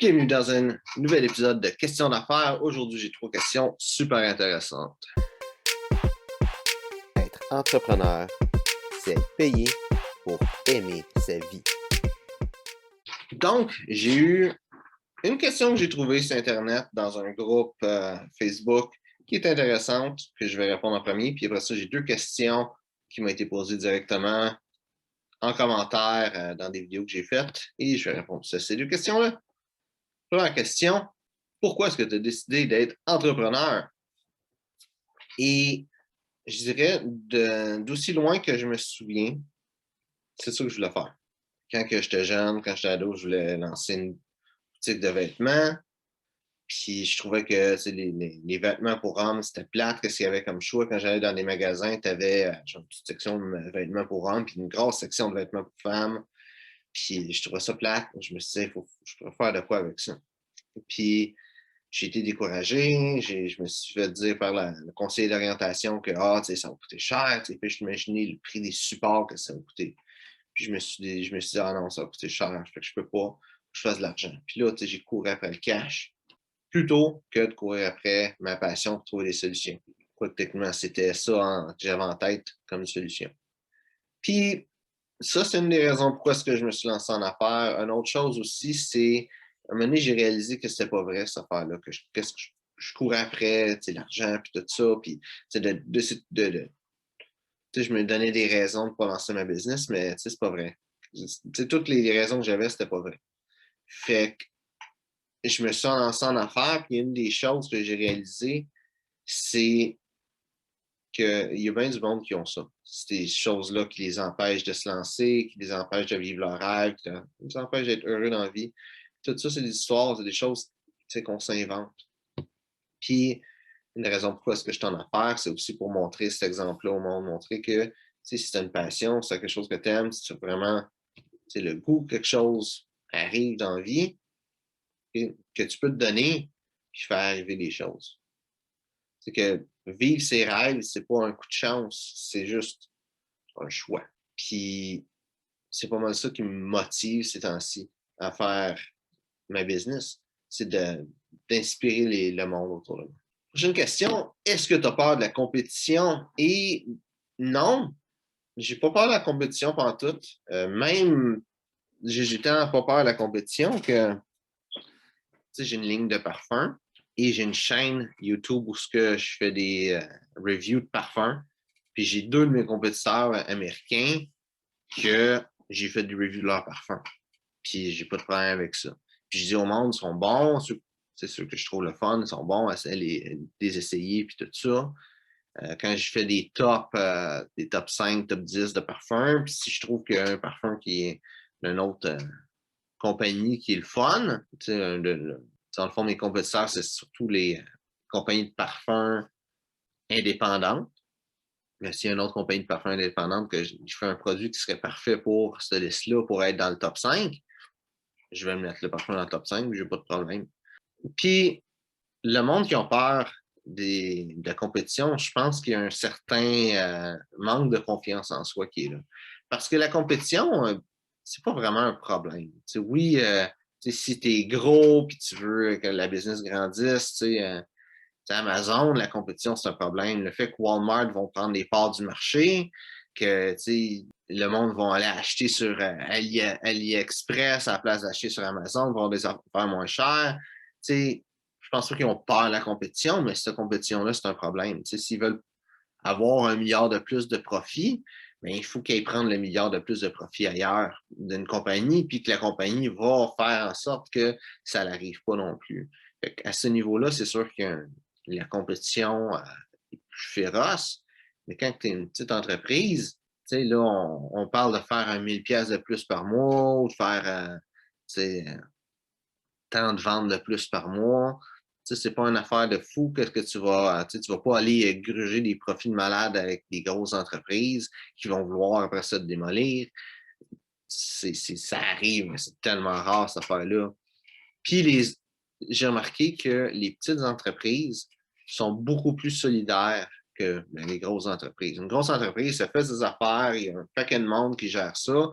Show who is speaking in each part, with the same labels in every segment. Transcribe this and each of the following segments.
Speaker 1: Bienvenue dans un nouvel épisode de Questions d'affaires. Aujourd'hui, j'ai 3 questions super intéressantes.
Speaker 2: Être entrepreneur, c'est être payé pour aimer sa vie.
Speaker 1: Donc, j'ai eu une question que j'ai trouvée sur Internet dans un groupe Facebook qui est intéressante, que je vais répondre en premier. Puis après ça, j'ai 2 questions qui m'ont été posées directement en commentaire dans des vidéos que j'ai faites et je vais répondre à ces 2 questions-là. Première question, pourquoi est-ce que tu as décidé d'être entrepreneur? Et je dirais, d'aussi loin que je me souviens, c'est ça que je voulais faire. Quand j'étais jeune, quand j'étais ado, je voulais lancer une boutique de vêtements. Puis je trouvais que les vêtements pour hommes, c'était plate. Qu'est-ce qu'il y avait comme choix? Quand j'allais dans des magasins, tu avais une petite section de vêtements pour hommes, puis une grosse section de vêtements pour femmes. Puis je trouvais ça plate. Je me suis dit, je pourrais faire de quoi avec ça. Puis j'ai été découragé. Je me suis fait dire par le conseiller d'orientation que ça va coûter cher. Puis j'imaginais le prix des supports que ça va coûter. Puis je me suis dit, ah non, ça va coûter cher. Fait que je peux pas, je fasse de l'argent. Puis là, j'ai couru après le cash plutôt que de courir après ma passion pour trouver des solutions. Quoi que techniquement, c'était ça que j'avais en tête comme solution. Puis ça, c'est une des raisons pourquoi est-ce que je me suis lancé en affaires. Une autre chose aussi, c'est à un moment donné, j'ai réalisé que c'était pas vrai, cette affaire-là, que je courais après, l'argent, puis tout ça, puis je me donnais des raisons de ne pas lancer ma business, mais c'est pas vrai. Toutes les raisons que j'avais, c'était pas vrai. Fait que je me suis lancé en affaires, puis une des choses que j'ai réalisées, c'est qu'il y a bien du monde qui ont ça. C'est des choses-là qui les empêchent de se lancer, qui les empêchent de vivre leur rêve, qui les empêchent d'être heureux dans la vie. Tout ça, c'est des histoires, c'est des choses qu'on s'invente. Puis, une raison pourquoi est-ce que je suis en affaires, c'est aussi pour montrer cet exemple-là au monde, montrer que si tu as une passion, si tu as quelque chose que tu aimes, si tu as vraiment le goût que quelque chose arrive dans la vie, que tu peux te donner, puis faire arriver des choses. C'est que vivre ses rêves, c'est pas un coup de chance, c'est juste un choix. Puis, c'est pas mal ça qui me motive ces temps-ci à faire ma business, c'est d'inspirer le monde autour de moi. Prochaine question, est-ce que tu as peur de la compétition? Et non, j'ai pas peur de la compétition pendant tout. Même, j'ai tellement pas peur de la compétition que j'ai une ligne de parfum et j'ai une chaîne YouTube où je fais des reviews de parfums. Puis j'ai 2 de mes compétiteurs américains que j'ai fait des reviews de leurs parfums. Puis j'ai pas de problème avec ça. Puis je dis au monde, ils sont bons, c'est ceux que je trouve le fun, ils sont bons à les essayer, puis tout ça. Quand je fais des top 5, top 10 de parfums, puis si je trouve qu'il y a un parfum qui est d'une autre compagnie qui est le fun, dans le fond, mes compétiteurs, c'est surtout les compagnies de parfums indépendantes. Mais s'il y a une autre compagnie de parfums indépendante que je fais un produit qui serait parfait pour cette liste-là, pour être dans le top 5, je vais me mettre le parfum dans le top 5, j'ai pas de problème. Puis, le monde qui a peur de la compétition, je pense qu'il y a un certain manque de confiance en soi qui est là. Parce que la compétition, c'est pas vraiment un problème. Oui, si tu es gros et tu veux que la business grandisse, Amazon, la compétition, c'est un problème. Le fait que Walmart vont prendre des parts du marché, que le monde va aller acheter sur AliExpress à la place d'acheter sur Amazon, vont des affaires moins chères. Je pense pas qu'ils ont peur de la compétition, mais cette compétition-là, c'est un problème. S'ils veulent avoir 1 milliard de plus de profit, bien, il faut qu'ils prennent le milliard de plus de profit ailleurs d'une compagnie, puis que la compagnie va faire en sorte que ça n'arrive pas non plus. À ce niveau-là, c'est sûr que la compétition est plus féroce, mais quand tu es une petite entreprise, là, on parle de faire 1 000$ de plus par mois ou de faire tant de ventes de plus par mois. C'est pas une affaire de fou. Qu'est-ce que tu vas pas aller gruger des profits de malade avec des grosses entreprises qui vont vouloir après ça te démolir. Ça arrive, mais c'est tellement rare cette affaire-là. Puis j'ai remarqué que les petites entreprises sont beaucoup plus solidaires que les grosses entreprises. Une grosse entreprise, ça fait ses affaires, il y a un paquet de monde qui gère ça,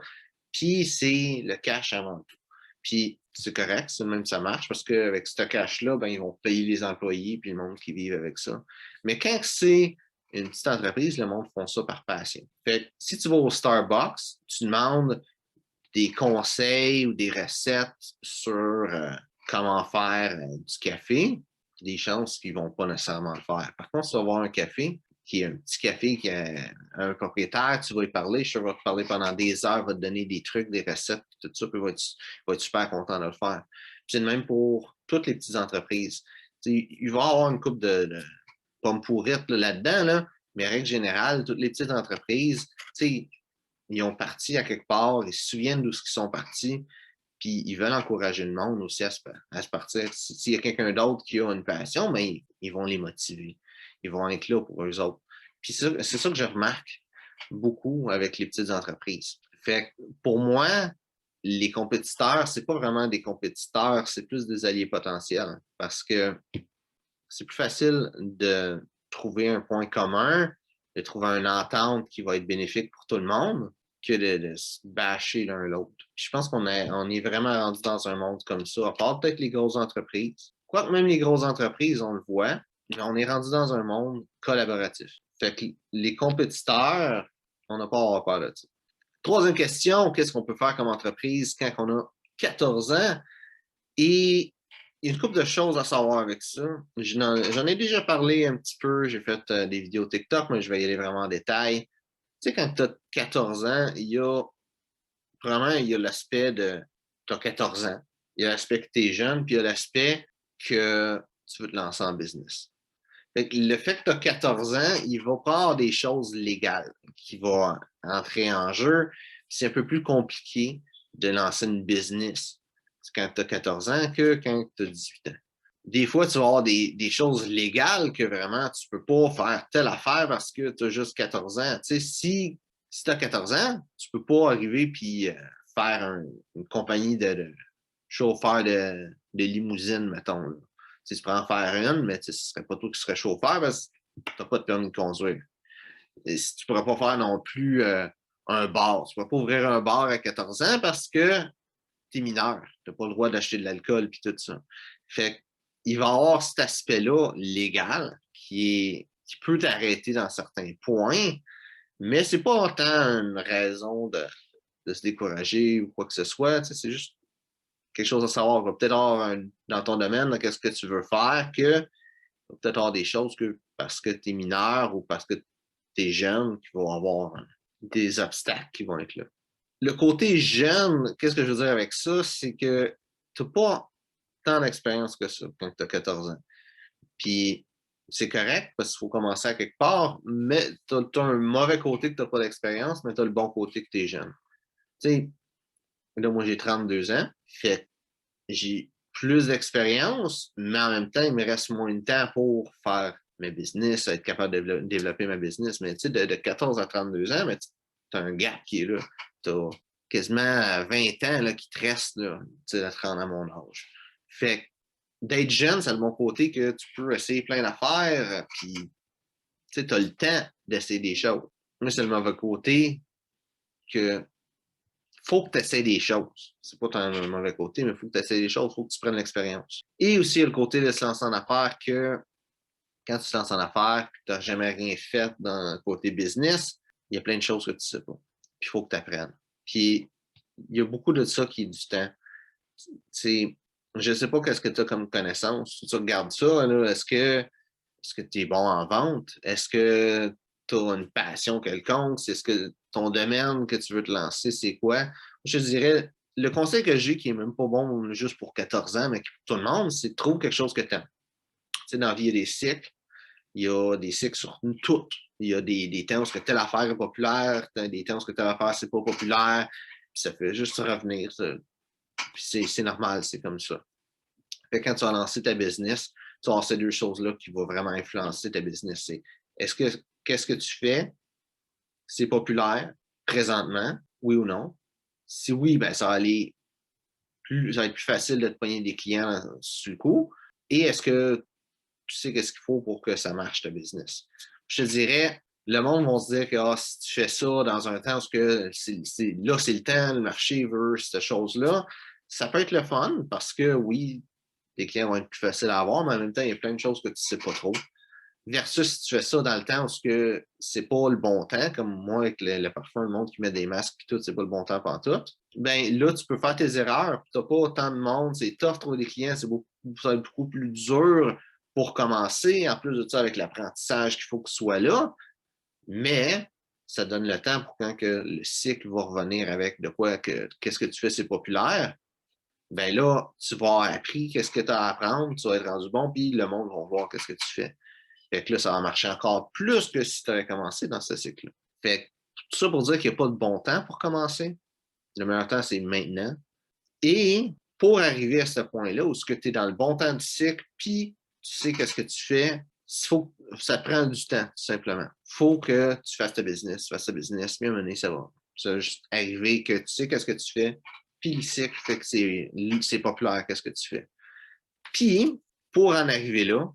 Speaker 1: puis c'est le cash avant tout. Puis c'est correct, c'est même ça marche parce qu'avec ce cash-là, ben, ils vont payer les employés puis le monde qui vit avec ça. Mais quand c'est une petite entreprise, le monde font ça par passion. Fait que si tu vas au Starbucks, tu demandes des conseils ou des recettes sur comment faire du café, des chances qu'ils ne vont pas nécessairement le faire. Par contre, si tu vas voir un café, qui est un petit café qui a un propriétaire, tu vas y parler, je vais te parler pendant des heures, va te donner des trucs, des recettes, tout ça, puis va être super content de le faire. C'est le même pour toutes les petites entreprises. Il va y avoir une coupe de pommes pourrites là-dedans, là, mais en règle générale, toutes les petites entreprises, ils ont parti à quelque part, ils se souviennent d'où ils sont partis, puis ils veulent encourager le monde aussi à se partir. S'il y a quelqu'un d'autre qui a une passion, ben, ils vont les motiver. Ils vont être là pour eux autres. Puis c'est ça que je remarque beaucoup avec les petites entreprises. Fait que pour moi, les compétiteurs, c'est pas vraiment des compétiteurs, c'est plus des alliés potentiels. Parce que c'est plus facile de trouver un point commun, de trouver une entente qui va être bénéfique pour tout le monde, que de se bâcher l'un l'autre. Je pense qu'on est vraiment rendu dans un monde comme ça, à part peut-être les grosses entreprises. Quoique même les grosses entreprises, on le voit, mais on est rendu dans un monde collaboratif. Fait que les compétiteurs, on n'a pas à avoir peur de ça. Troisième question, qu'est-ce qu'on peut faire comme entreprise quand on a 14 ans? Et il y a une couple de choses à savoir avec ça. J'en ai déjà parlé un petit peu, j'ai fait des vidéos TikTok, mais je vais y aller vraiment en détail. Tu sais, quand tu as 14 ans, vraiment, il y a l'aspect de tu as 14 ans. Il y a l'aspect que tu es jeune, puis il y a l'aspect que tu veux te lancer en business. Fait que le fait que tu as 14 ans, il va pas avoir des choses légales qui vont entrer en jeu. C'est un peu plus compliqué de lancer une business quand tu as 14 ans que quand tu as 18 ans. Des fois, tu vas avoir des choses légales que vraiment tu peux pas faire telle affaire parce que tu as juste 14 ans. Tu sais, si tu as 14 ans, tu peux pas arriver puis faire une compagnie de chauffeur de limousine, mettons. Là. Tu peux en faire une, mais ce ne serait pas toi qui serais chauffeur parce que tu n'as pas de permis de conduire. Et tu ne pourrais pas faire non plus un bar. Tu ne pourrais pas ouvrir un bar à 14 ans parce que tu es mineur. Tu n'as pas le droit d'acheter de l'alcool et tout ça. Fait il va y avoir cet aspect-là légal qui peut t'arrêter dans certains points, mais ce n'est pas autant une raison de se décourager ou quoi que ce soit. C'est juste quelque chose à savoir. Il va peut-être avoir dans ton domaine, qu'est-ce que tu veux faire, que va peut-être avoir des choses que parce que tu es mineur ou parce que tu es jeune, qui vont avoir des obstacles qui vont être là. Le côté jeune, qu'est-ce que je veux dire avec ça? C'est que tu n'as pas tant d'expérience que ça quand tu as 14 ans. Puis c'est correct parce qu'il faut commencer à quelque part, mais tu as un mauvais côté que tu n'as pas d'expérience, mais tu as le bon côté que tu es jeune. Tu sais, là, moi, j'ai 32 ans. Fait j'ai plus d'expérience, mais en même temps, il me reste moins de temps pour faire mes business, être capable de développer ma business. Mais tu sais, de 14 à 32 ans, tu as un gap qui est là. Tu as quasiment 20 ans là, qui te restent là, à te rendre à mon âge. Fait que d'être jeune, c'est le bon côté que tu peux essayer plein d'affaires, puis tu as le temps d'essayer des choses. Moi, c'est le mauvais côté que faut que tu essaies des choses. C'est pas ton mauvais côté, mais il faut que tu essaies des choses, il faut que tu prennes l'expérience. Et aussi, il y a le côté de se lancer en affaires que quand tu te lances en affaires et que tu n'as jamais rien fait dans le côté business, il y a plein de choses que tu ne sais pas. Puis il faut que tu apprennes. Puis il y a beaucoup de ça qui est du temps. Je ne sais pas qu'est-ce que tu as comme connaissance. Si tu regardes ça, est-ce que tu es bon en vente? Est-ce que tu as une passion quelconque? Est-ce que ton domaine que tu veux te lancer, c'est quoi? Je dirais, le conseil que j'ai, qui est même pas bon juste pour 14 ans, mais pour tout le monde, c'est trouve quelque chose que tu aimes. Tu sais, dans la vie, il y a des cycles. Il y a des cycles sur tout. Il y a des temps où telle affaire est populaire, des temps où telle affaire, c'est pas populaire. Puis ça fait juste revenir. Ça. Puis c'est normal, c'est comme ça. Fait que quand tu vas lancer ta business, tu vas avoir ces deux choses-là qui vont vraiment influencer ta business. Qu'est-ce que tu fais? C'est populaire présentement, oui ou non? Si oui, ben ça va être plus facile de te pogner des clients sur le coup. Et est-ce que tu sais qu'est-ce qu'il faut pour que ça marche ta business? Je te dirais, le monde va se dire que si tu fais ça dans un temps où là, c'est le temps, le marché veut cette chose-là, ça peut être le fun parce que oui, les clients vont être plus faciles à avoir, mais en même temps, il y a plein de choses que tu ne sais pas trop. Versus si tu fais ça dans le temps où c'est pas le bon temps, comme moi avec le parfum, le monde qui met des masques et tout, c'est pas le bon temps pour tout. Ben là, tu peux faire tes erreurs, tu n'as pas autant de monde, c'est tough de trouver des clients, ça va être beaucoup plus dur pour commencer. En plus de ça, avec l'apprentissage qu'il faut que ce soit là, mais ça donne le temps pour quand que le cycle va revenir avec de quoi qu'est-ce que tu fais, c'est populaire. Ben là, tu vas avoir appris qu'est-ce que tu as à apprendre, tu vas être rendu bon, puis le monde va voir qu'est-ce que tu fais. Fait que là, ça va marcher encore plus que si tu avais commencé dans ce cycle-là. Fait que tout ça pour dire qu'il n'y a pas de bon temps pour commencer. Le meilleur temps, c'est maintenant. Et pour arriver à ce point-là, où tu es dans le bon temps du cycle, puis tu sais qu'est-ce que tu fais, ça prend du temps, tout simplement. Il faut que tu fasses ta business, puis à un moment donné, ça va juste arriver que tu sais qu'est-ce que tu fais, puis le cycle fait que c'est populaire, qu'est-ce que tu fais. Puis, pour en arriver là,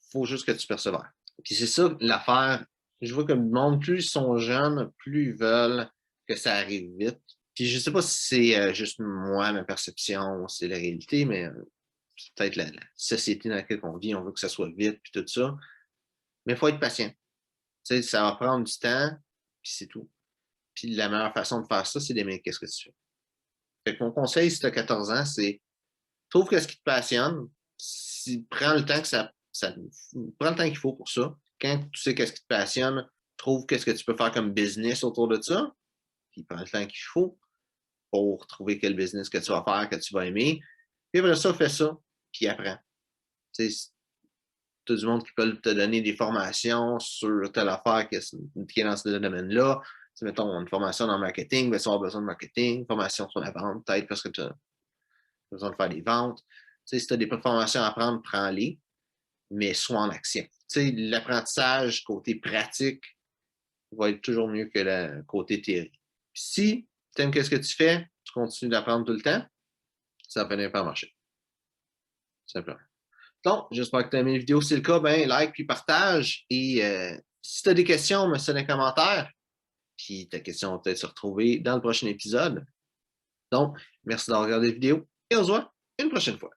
Speaker 1: il faut juste que tu persévères. Puis c'est ça l'affaire. Je vois que le monde, plus ils sont jeunes, plus ils veulent que ça arrive vite. Puis je ne sais pas si c'est juste moi, ma perception, c'est la réalité, mais c'est peut-être la société dans laquelle on vit, on veut que ça soit vite, puis tout ça. Mais il faut être patient. Tu sais, ça va prendre du temps, puis c'est tout. Puis la meilleure façon de faire ça, c'est d'aimer qu'est-ce que tu fais. Fait que mon conseil, si tu as 14 ans, c'est trouve ce qui te passionne, prends le temps prends le temps qu'il faut pour ça. Quand tu sais qu'est-ce qui te passionne, trouve qu'est-ce que tu peux faire comme business autour de ça, puis prends le temps qu'il faut pour trouver quel business que tu vas faire, que tu vas aimer. Puis après ça, fais ça, puis apprends. Tu sais, tu as du monde qui peut te donner des formations sur telle affaire qui est dans ce domaine-là. Tu mettons une formation dans le marketing, mais tu vas avoir besoin de marketing, formation sur la vente, peut-être parce que tu as besoin de faire des ventes. Tu sais, si tu as des formations à prendre, prends-les, mais sois en action. Tu sais, l'apprentissage côté pratique va être toujours mieux que le côté théorie. Si tu aimes ce que tu fais, tu continues d'apprendre tout le temps, ça va finir par marcher. Simplement. Donc, j'espère que tu as aimé la vidéo. Si c'est le cas, ben, like puis partage. Et si tu as des questions, mets-ça dans les commentaires. Puis ta question va peut-être se retrouver dans le prochain épisode. Donc, merci d'avoir regardé la vidéo et on se voit une prochaine fois.